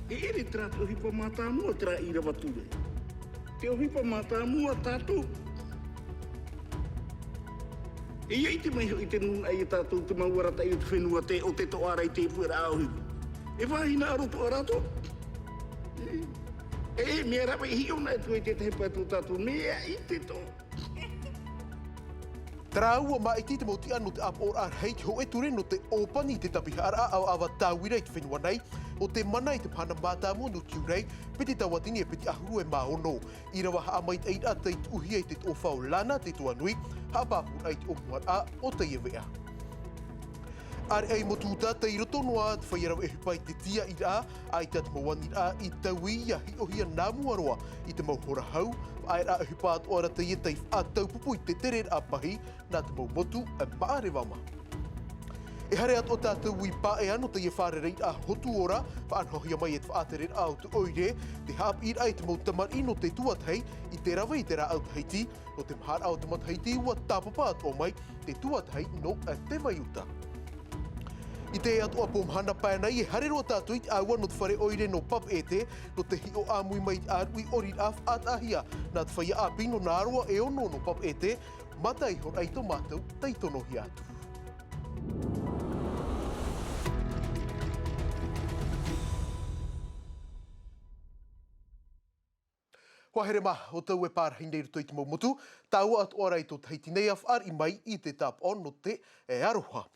ere tra te ohipa mata mua tra ira wature. Te ohipa mata mua tātou. E iei te mai i te nuna ai tātou te mauarata i te whenua te o te toara i te puera auhipu. E wahina aroto arato. E mea rawa i hiona e tue te te hepa tō tātou mea i te tō. Traua mai te moti anu te ap or ar heit ho e ture no te opani te tapiha ara au awa tāwira i te whenua nei o te mana i te pana mata mo no tiurei piti tawatini e piti ahuru e maono. I rawa haamait eid a teit uhi e te o whao lana te tuanui haapapur ai te omuar a o te iewea. Are ai motuta te iroto noa te whaiarau e hupai te tia i a ai te atmawani a i taui ia hi o hia nāmu aroa i te mauhora hau ai a hupaat ora te ia teif a taupupu i te tere a pahi nā te mau motu a maare wama. E hare at o tātou i pae ano te ia whare rei a hotu ora pa anhohia mai e te whaatere au tu oire te haap ir ai te mau tamar ino te tuathei i te rawa i te rā au teheiti o te mahar au te mataheiti ua tāpapa at o mai te tuathei no a te maiuta. I te atu a mahana pānei e hare roa tātou i te aua no te whare oire no Papeete no te hi o āmui mai te ārui ori af atahia nā te whaia a pino nā roa e ono no Papeete mata i hon aito mātou teitono hi atu. Wahere ma, o tau e pārhai nei ruto i te maumotu, tāua atu ora i tō teiti nei af ar i mai i te tap on no te e aroha.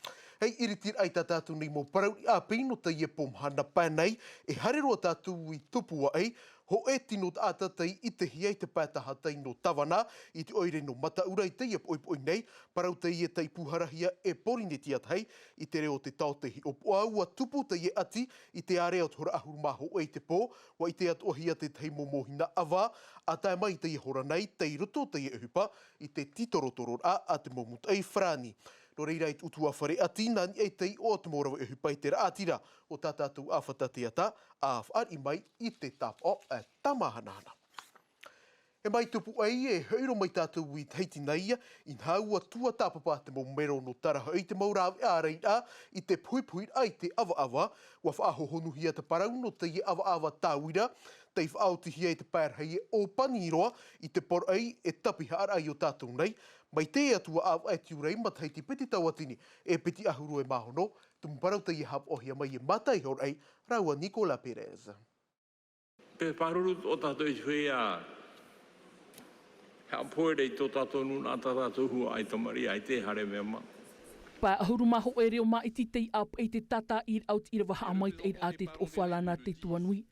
Hei iritir ai tā tātou nei mō parau i āpei no te iepo mahana pānei, e hare roa tātou i tupua ei, ho e tino te atatei i te hiei te pātahatei no tawana, i te oire no mataura i te iepo oi nei, parau te ie tei puharahia e porineti athei, i te reo te tau te hi opo au, a tupu te ie ati, i te are o te hora ahuru maho e te pō, wa i te atu ohia te tei momohina awa, a tae mai te ie hora nei, te i roto te ie uhupa, i te titorotoror a te momut ei frani. No reira i utua whare ati, nani e tei o te morawa e hupai te raatira o tā tātou awhatateata a whaar i mai i te tapo a tamahanana. E mai tupu ai e heiro mai tātou i teiti nei, i haua tua tāpapa te momero no taraha i te maurawe a reira i te puipuir ai te awa-awa, wa whaahohonuhia te parau no te i awa-awa tāwira, te whaotihia i te pērhei e o paniroa i te por ai e tapiha ar ai o tātou nei, mai te atua au e tiurei matai te piti tawatini e piti ahuru e mahono, tumparau te i hap ohia mai e matai hor ei, raua Nicola Perez. Pe paruru o tātou i whea, hea poere i tō tātou nuna tātou hua ai tamari ai te hare mea ma. Pa ahuru maho e reo mai ti tei ap e te tata ir out ira waha amait e a te o whalana te tuanui,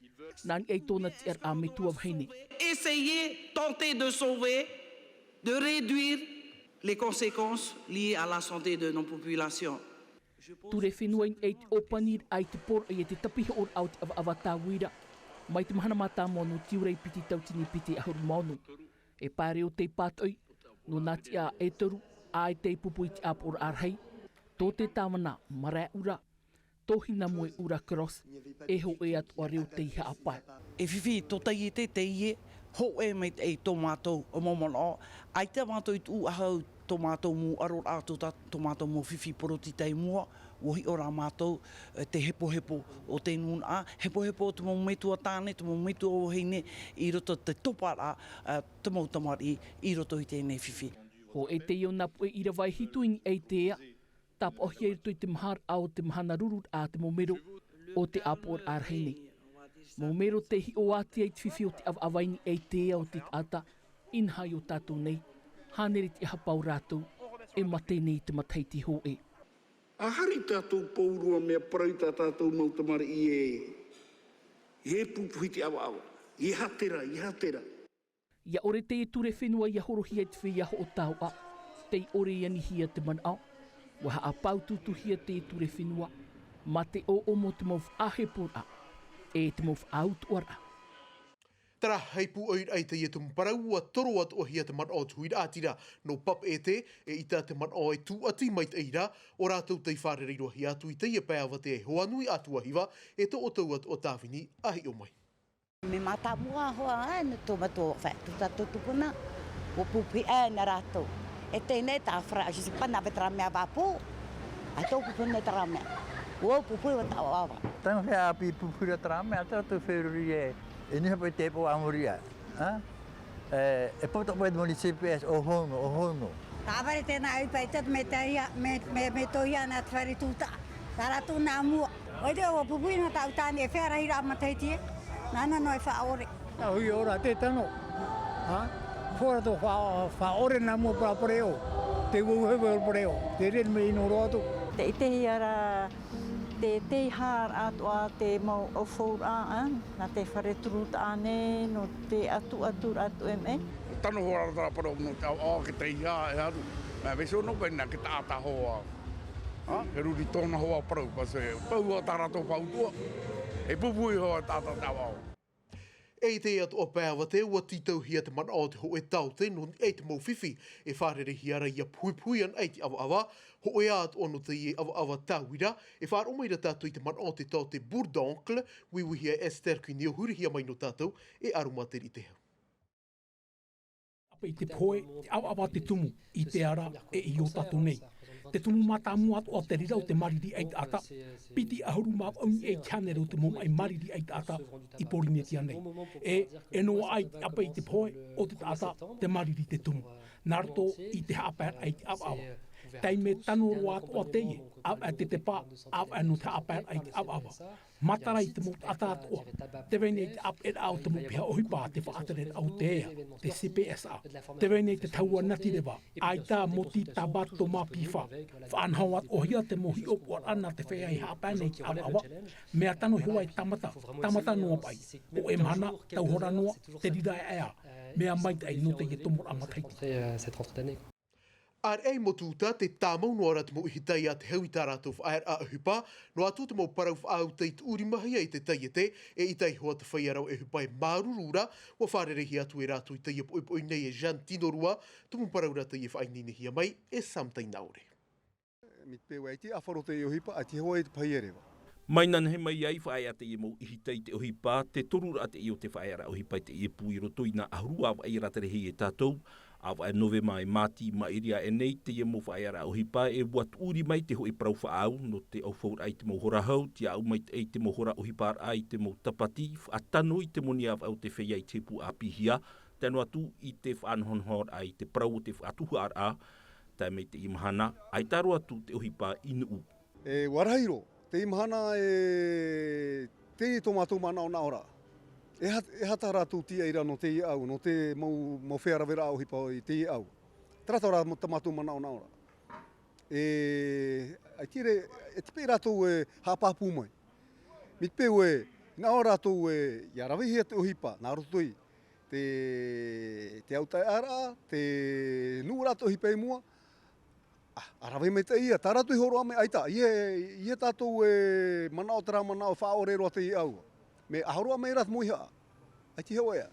nani e tōna te ar a me tua vheine. Essayer, tenter de sauver, de réduire les conséquences liées à la santé de nos populations. Ture whenua e te opanir ai te por e te tapiha or au te awa-awatawira. Mai te mahana mata monu tiurei piti tautini piti ahuru maunu. E pāre o te pātoi, no nati a e toru, a e te pupu i te ap or arhei, tō te tāwana mara ura, tōhina moe ura cross, e ho e atu a reo te iha apai. E whiwhi, tō tai e te ie, ho e mei te tō mātou o momona. Ai te mātou i tū ahau tō mātou mō aror ātou tō mātou mō whiwhi poroti tei mua, wohi ora mātou te hepo-hepo o te nuna. Hepo-hepo o te mō metua tāne, te mō metua o heine, i roto te topara, te mō tamari, i roto i tēnei whiwhi. Ho e te iona pu e ira vai hituini e tea, tap ohia i rito i te mahar au te mahana rurut a te momero o te apor arheine. Momero te hi o ati e te whiwhi o te avaini e tea o te ata, inhai o tātou nei, hanere te hapau rātou, e mate nei te mataiti ho e. Ahari tātou paurua mea parau tātou mautamari i e pupuhi te awa-awa, i hatera, i hatera. Ia ore te e ture whenua ia horohia te whiaho o tau a, te ore iani hia te manao, waha a paututu hia te e ture whenua, ma te o omo te mau ahepura, e te mau autuara. Tara, hei pu oir ai te ia te mparau a toro at o hia te manao tuira atira no Papeete e ita te manao e tu ati mai te ira o rātou te whare reiro hi atu i te ia pēawa te e hoanui atua hiwa e to o tau at o tāwini ahi o mai. Me mata mua hoa ane tō mato whātu tātou tukuna o pupi ane rātou. E tēnei tā whara, si pana vetara mea wāpō, a tō pupi ne tara mea. O pupi wa tā wawa. Tang hea api pupura trame ata tu ferurie. Ini apa tepo amuria. Ha? E poto pode municípios o hono. Tāpare tēnā ai paitat me tohia na twari tūta. Tara tū nā mua. Oide o pupuina tau tāne e whera hira amataitie. Nana noi whaore. Hui ora te tano. Ha? Fora to whaore nā mua prapareo. Te wuhewe pareo. Te ren me ino roto. Te itehi ara te haar atua te mau o four aan. Na te whare turut ane no te atu me. Tano hora tara para no tau ke te ia e atu. Ma veso no pena ke ta hoa. Ha? E ruri tona hoa para pa se. Pau tara to pau tua. E pupui hoa tata tau. E te atu o pēwa te ua titau hia te mana o te ho e tau te nun e te mau whiwhi e whārere hiara ia pui an eiti awa ho e atu ono te ie awa tauira e whār umaira tātou i te mana o te tau te bourdoncle wiwihia Esther ki nio huri hia mai no tātou e arumateri te hau. I te poe, te awa te tumu i te ara e i o tātou nei. Te tumu mātāmu atu o te rira o te mariri ai ata. Piti ahuru mā auni e chanere o te moma ai mariri ai ata i porinetia nei. E no ai apa i te poe o te ata te mariri te tumu. Narato i te hapar ai te awa. Tai me tano roa o te ie, te pā, anu te hapar ai te awa. Matara i te mo ata atua. Te vene i te ap e au te mo pia ohipa te whaatere au te ea, te CPSA. Te vene i te taua nati rewa, ai tā moti tabato mā piwha. Whaanhauat o hia te mohi opuar ana te whea i hapane ki awa. Mea tano hewa i tamata noa pai. O e mahana, tauhora noa, te rira e ea. Mea maita ai no te i tomor amataiti. Ar ei motuta te tāmau no ara te mo ihitai a te hau i tā rātou whaer a hupa, no atu te mo parau whaau teit uri mahia i te taiete e i tai hoa te whaiarau e hupa e mārurura wa wharerehi atu e rātou i taia poipoi nei e Jean Tinorua, tumu parau rata i e whainini hia mai e samtai naure. Mit pewa iti awharote i ohipa ati hoa i te paierewa. Mai nana he mai ai whae ate i mo ihitai te ohipa, te torura ate i o te whaera ohipa te i e pui roto i nā ahurua wa i ratarehi e tātou, awa e nove mai mati mairia e nei te iemo whaeara o hipa e wat uri mai te hoi prau whaau no te au whaur ai te mohora hau, te au mai te mohora o hipa ai te mo tapati, atano i te moni au te whea i te pu apihia, tēnu atu i te whanhonhor ai te prau o te whatuha a, te mei te imahana, ai taro atu te ohipa inu. E warairo, te imahana e te tomato mana o naora. E hata rātou tia ira no te i au, no te mau whearawera au hipa i te i au. Trata rā tamatu mana o naora. E tipe rātou e hāpāpū mai. Mit peu e, nā o rātou e iarawihi te o hipa, nā rotoi. Te autai ara, te nuu rātou hipa i mua. Arawe me te ia, tā rātou i horo ame aita. Ie tātou e mana o tera mana o whaore roa te i au. Me ahorua mei rat mui haa. Ai ti hewa ea.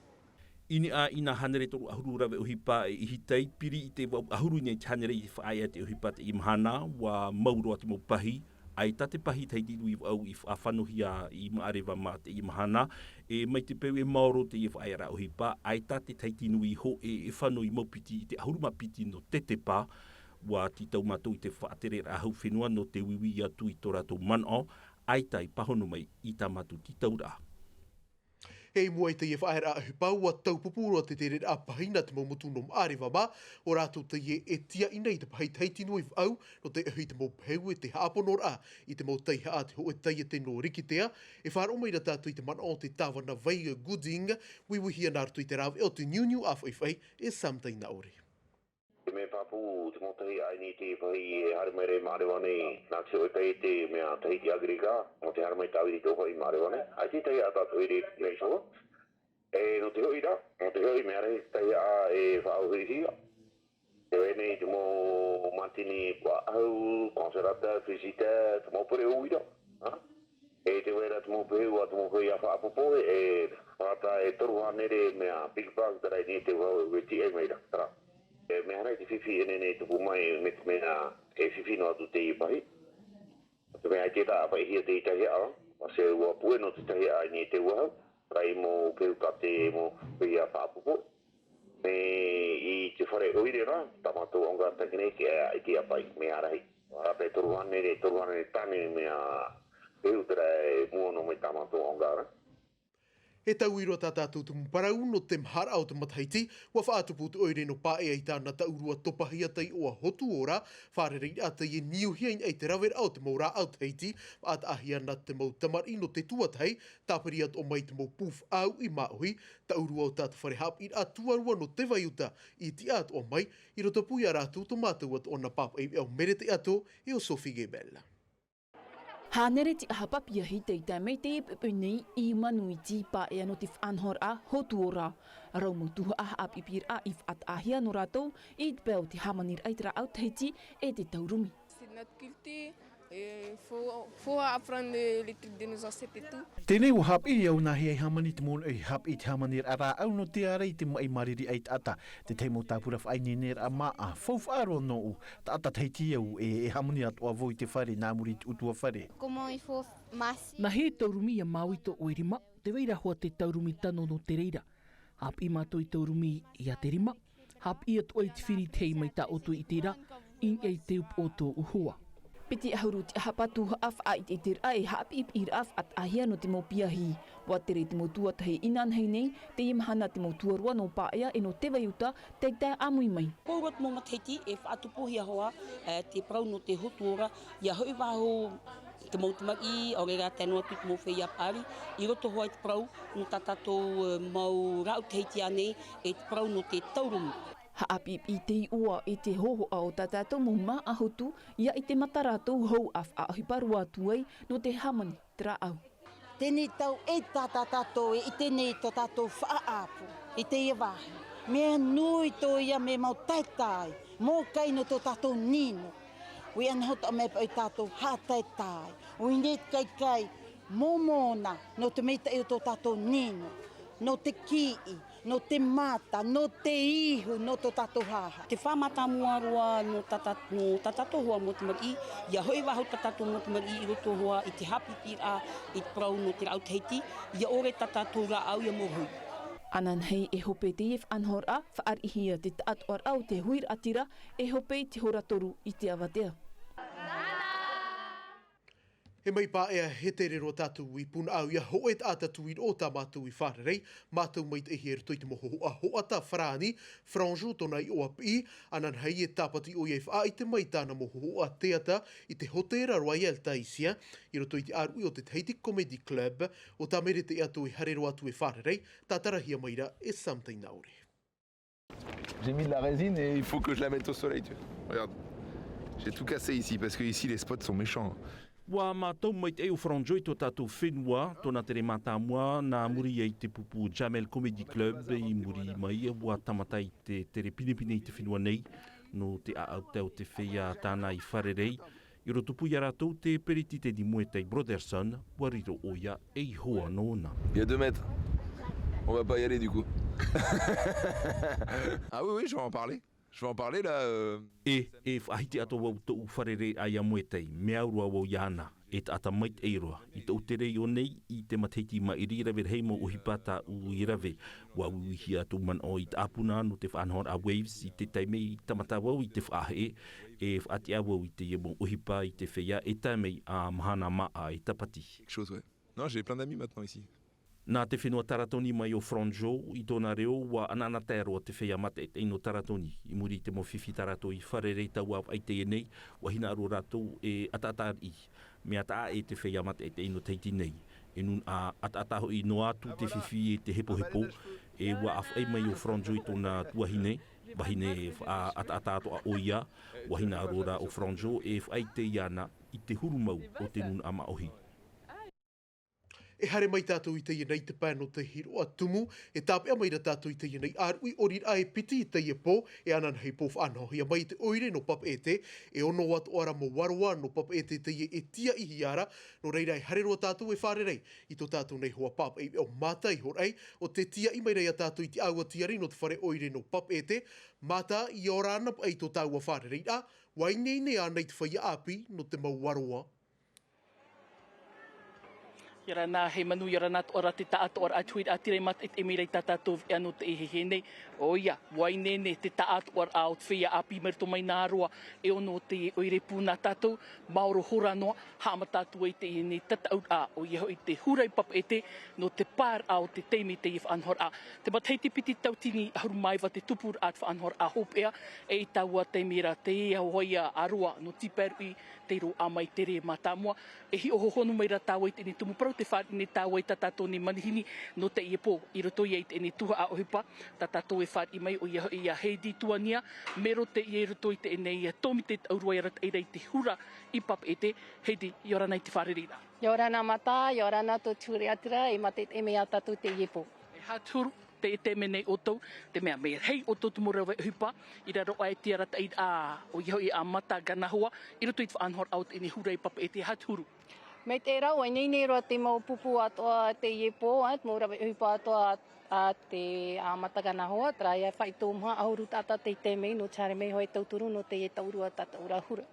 Ini a ina hanere toru ahuru rawe uhipa e ihitei piri i te ahuru nei te hanere i whaaya te uhipa te imahana wa mauroa te maupahi. Ai ta te pahi tei tiru i au i whanohia i maarewa ma te imahana. E mai te peu e maoro te i whaaya ra uhipa. Ai ta te tei tinu i ho e whano i maupiti i te ahuru mapiti no te pa. Wa ti tau mātou i te whaatere rahau whenua no te wiwi atu i tō rātou manao. Ai tai pahono mai i tā mātou ti tau rā. Hei mua i te ie whaera a hupau wa taupupuro te te rere a pahina te maumutu no maarewa ma, o rātou te ie e tia ina i te pahi teitino i whau, no te ahui te mau peu e te haaponor a, i te mau teiha a te ho e teia te no rikitea, e whaar umaira tātou i te mana o te tāwana veiga gooding, wiwihia nārtu i te rāwe o te niuniu a whaiwhai e samtai na ore. Te me papu, te motahi aini te pahi e harimere maarewa nei, nā te oi pei te mea tahiti agrika, mo te harimai tāwiri tō pahi maarewa nei. Ai te tahi a tātou i rei soa. E no te hoi rā, no te hoi mea rei tahi a e whaauhirihia. Te wei nei te mō matini kua au, konserata, visita, te mō pere uira. E te wei rā te mō pehu a te mō pei a whaapopoe, e whata e toruhanere mea big bug tarai ni te wau e weti e meira. E me hana i te whiwhi ene nei tupu mai me te mea e whiwhi no atu te i pahi. Te mea i te tā apai hia te i tahi a, ma se ua pue no te tahi a ni te uahau, rai mo keu ka te mo pui a whaapupo. Me i te whare oire rā, tamato onga takine ki a i te apai me arahi. Arape toruhane tane mea E utara e mua no mai tamato angara. E tau iro tā tātou tumu parau no te mahara o te mataiti, wa whaatupu te oire no pae ai tāna taurua topahia tei o a hotu ora, whārerei a tei e niuhiain ei te rawera au te maura au teiti, at ahia na te mau tamari no te tuatei, tāperi at o mai te mau puf au i maohi, taurua o tātu whare hap i a tuarua no te vaiuta i ti at o mai, i roto pui a rātu to mātou at o na pap ei au merete ato e o Sophie Gebella. Hanere ti ahapapia hi te mei te pepeni I manui ti pa e ano te whanhor a hotu ora. Rau mo tuha aha ap ipir a if at ahia no ratou I te peo te hamanir aitara au teiti e te taurumi. C'est notre culture et faut apprendre les trucs de nos ancêtres et tout. Tēnei o hap I au nahi ai hamani te mono ei hap I te hamanir a rā au no te arei te mai mariri ai ata. Te teimo tāpura whaini ner a maa fawf aro no u. Ta ata teiti au e hamani atu a voi te whare nā muri te utua whare. Comment il faut masser? Na he taurumi a Maui to oirima, te weira hoa te taurumi tano no te reira. Hap I mātou I taurumi I a te rima, hap I atu ai te whiri tei mai ta oto I te ra, in ei te up o tō uhua. Piti ahuru te hapatu haaf a I te tira e haap ip I raf at ahia no te mo piahi. Wa tere te mo tuatahi inan hei nei, te imahana te mo tuarua no paea e no te vaiuta te tai amui mai. Kourat mo mateti e whaatupohia hoa te prau no te hotuora, ia hoi waho te mautamaki, o rera tēnua tu te mo whea pari, I roto hoa te prau no tatatou mau rau teiti ane e te prau no te taurumi. Haapip I te ua e te hoho a o tatatou mo maa ahotu, ia I te mataratou hou af a ahiparua tuai no te hamani tra au. Tēnei tau e tātātou e I tēnei tō tātou whaapu, I te iawahi. Mea nui tō ia me mau taitai, mō kai no tō tātou nino. Ui anahota me pa I tātou hātaitai, ui net kai mōmona no te meita I o tō tātou nino, no te kii, no te mata, no te ihu, no tō tātou haha. Te whamata muarua no tatatou hoa mo te maki, ia hoi waho tatatou mo te maki I roto hoa I te hapi pira I te prau no te rauteiti, ia ore tatatou ra au ia mohui. Anan hei e hope te if anhor a, whaarihia te taatuar au te huir atira, e hope te horatoru I te awatea. He mai pā ea he te rero tātou I puna au ia hoe tā tātou I o tā mātou I whārerei, mātou mai te here toi te moho a hoata whrani, franjo tona I o api, anan hei e tāpati o iei wha I te mai tāna moho a teata I te hotera Royal Taisia, I roto I te arui o te Tahiti Comedy Club, o tā mere te ato I harero atu e whārerei, tā tarahia maira e something naure. J'ai mis de la résine et il faut que je la mette au soleil, tu vois. Regarde, j'ai tout cassé ici parce que ici les spots sont méchants. Wa mātou mai te eo franjoi tō tātou whenua, tōna tere mātāmua, nā muri ei te pupu Jamel Comedy Club, I muri mai wa tamatai te tere pinepine I te whenua nei, no te aau te whea tāna I wharerei, I roto pui a rātou te periti te di muetei Brotherson, wariro oia ei hoa nōna. Il y a 2 mètres. On va pas y aller du coup. Ah oui, je vais en parler. Je vais en parler là. E whahiti ato wau tō wharere ai a muetei, mea urua wau iana, e ta ata mait eiroa. I tō tere o nei, I te mateiti ma I rirawe heimo o hipata u irawe. Wau ihi ato man o I te apuna no te whanhor a waves, I te taimei I tamata wau I te whahe, e whaati a wau I te yemo uhipa I te whea, e taimei a mahana maa I tapati. Quelque chose, ouais. Non, j'ai plein d'amis maintenant ici. Nā te whenua taratoni mai o Franjo, I tōna reo wa anana tēroa te whea mate e no taratoni. I muri te mo whiwhi tarato I wharerei tau au ai te enei, wa hina aro rātou e atatar I. Me ata e te whea mate e no teiti nei. E nun a atataho I no atu te whiwhi e te hepo hepo, e wa af ai mai o Franjo I tōna tuahine, wahine a atatato a oia, wa hina aro ra o Franjo e ai te iana I te hurumau o te nun ama ohi. E hare mai tātou I te ienei te pāno te hiro a tumu, e tāpea mai ra tātou I te ienei Hura I Papeete I te iepo, e anan hei pof anho. Ia mai te oire no Papeete, e ono wat ora mo warua no Papeete te ie e tia I hiara, no reira e hare roa tātou e whārerei. I tō tātou nei hoa pap e o mata I horai, o te tia I mai rei a tātou I te aua tiari no te whare oire no Papeete, mata I orana ai tō tāua whārerei a, wainei ne anei te whaia api no te mau warua. Ia rana he manu ia rana ora te taat ora atuit atire mat et emirei tatatov e anu te ehehe nei. O ia, wainene te taat ora out fia api merto mai nā roa e ono te oire pūna tatou, mauro hora noa, hama tatou e te nei tataut a o ia hoi te Hura I Papeete no te pār au te teimi te i whaanhor a. Te mataiti piti tautini ahuru maiwa te tupur at whaanhor a hopea e i taua te mira te ea hoia arua no tiperui te ro amai tere matamua. E hi oho honu mai ra tāua i te ni tumu prau te whaari ni tāua i tatato ni manihini no te iepo i roto i te ni tuha a ohipa. Tatato e whaari mai o ia heidi tuania mero te i roto i te nei tomi te aurua i rat eirei te Hura I Papeete heidi i ora nei te wharirira. I ora nā mata, i ora nā tō tūre atira, i mate e mea tatu te iepo. E haturu te e te menei otou, te mea mea hei otou tu mora hupa, i raro ai te arata i a o iho i a mata ganahua, i roto i te whaanhor out i ni Hura I Papeete haturu. Me te rau, ai nei roa te mau pupu atoa te iepo, mora hupa atoa a te mata ganahua, tra ia whai tōmha ahuru tata te te mei, no tare mei hoi tauturu, no te e taurua tata ura hura.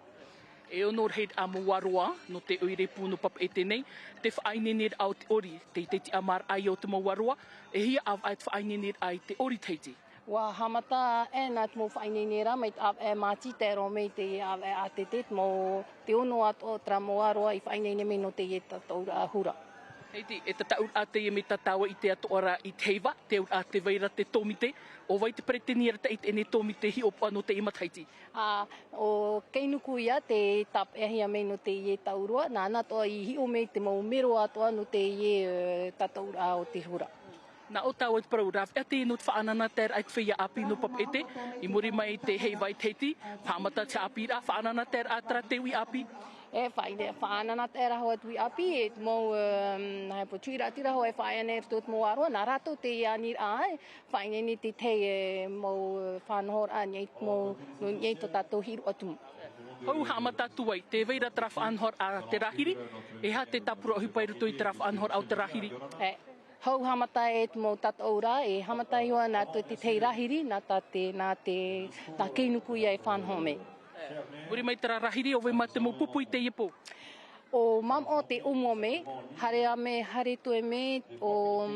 E onor heid a mawaroa no te oire pūno Papeete nei, te whainenir au te ori, te te amar ai o te mawaroa, e hia av ai te whainenir ai te ori teiti. Wa hamata e nā te mo whainenira, mei av e māti te ro mei te av e atete, mo te ono ato tra mawaroa I whainene me no te e tataura hura. Heiti, e tataur a te me tataua I te atoara I te heiva, te ur a te veira te tomite, o vai te preteniera te it ene tomite hi opa no te imataiti. O keinuku ia te tap e hia mei no te ie taurua, nā natoa I hi o mei te mau mero atoa no te ie tataura o te hura. Na o tāua te parau raf, ea te ino te whaanana ter ai te whia api no Papeete, I muri mai te heiva I teiti, whamata te api ra, whaanana ter atra te wi api. E whaanana te raho atu I api, e te mau hei po tuira tira ho e whaene e tot mo aroa, nā rato te ianir ai, whaene ni te te mau whanhor a nyei mo nyei to tato hiru atu. Hau hama tatu ai, te veira tra whanhor a te rahiri, e ha te tapura o hipai ruto I tra whanhor au te rahiri. Hau hamata e te mau tataura, e hamata ihoa nā te te rahiri, nā keinuku ia e whanhor me. Uri mai tera rahiri o wei mate mo pupu I te iepo? O mam o te umo me, hare a me, hare tue me, o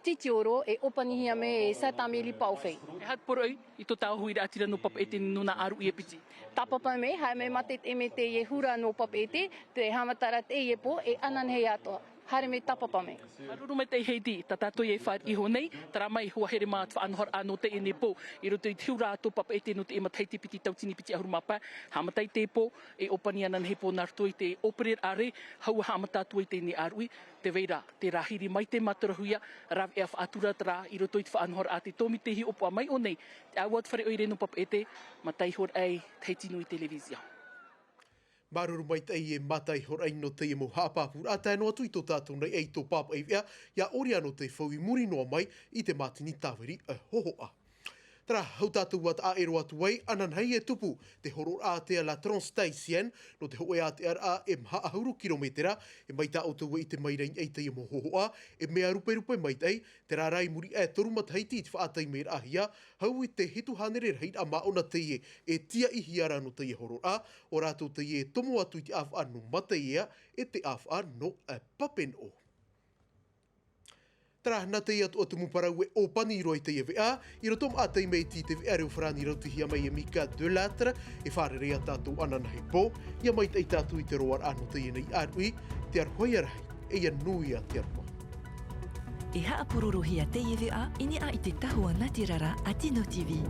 titi oro, e opanihi a me e satame li paufei. E hat poroi, I to tau hui atira no Papeete ni nuna aru I piti. Tapapa me, hae me mate e me te e Hura no Papeete, te hamatara te iepo, e anan hei atoa. Hare me tapapa me. Maruru me te heidi, ta tato e whaar iho nei, tara mai hua here maa te whaanhor anō te ene po, I roto I te Hura ato Papeete no te emataiti piti tautini piti ahuru mapa, hamatai te po, e opani anan he po narto I te operer are, hau hamata atu I te ne arui, te veira, te rahiri mai te matarahuia, rav e a whaatura tara I roto I te whaanhor a te tomi te hi opa mai o nei, te awat whare oire no Papeete, matai hor ai teiti nui televizia. Maruru mai tei e matai horai no te mo hapapura a tēnō atu I tō tātou nei ei tō pāpa ei wea, ia ori anō te whaui muri noa mai I te mātini tāweri a hohoa. Tara, hau tātou wat a ero atu wei, anan hei e tupu, te horor a te la Transtaisien, no te hoe a te ara e mha ahuru kilometera, e mai tā o te wei te mairein ei te mo hohoa, e mea rupe mai tei, te rārai muri e toru mataiti I te whaatai meir ahia, hau I te hitu hanere reit a maona te e tia I hiara no te horor a, o rātou te tomo atu I te awha no mataia, e te awha no papeno. Tara, nā te atu atu muparau e opani roi te EVA, I rotom a te mei ti te vea reo whrani rauti hia mai e Mika de Latre, e whare rea tātou ananahi po, ia mai tei tātou I te roar anu te ienei arui, te arhoi arahi, e ia nui a te arua. E haapururu hia te EVA, ini a I te tahua Natirara a Tino TV.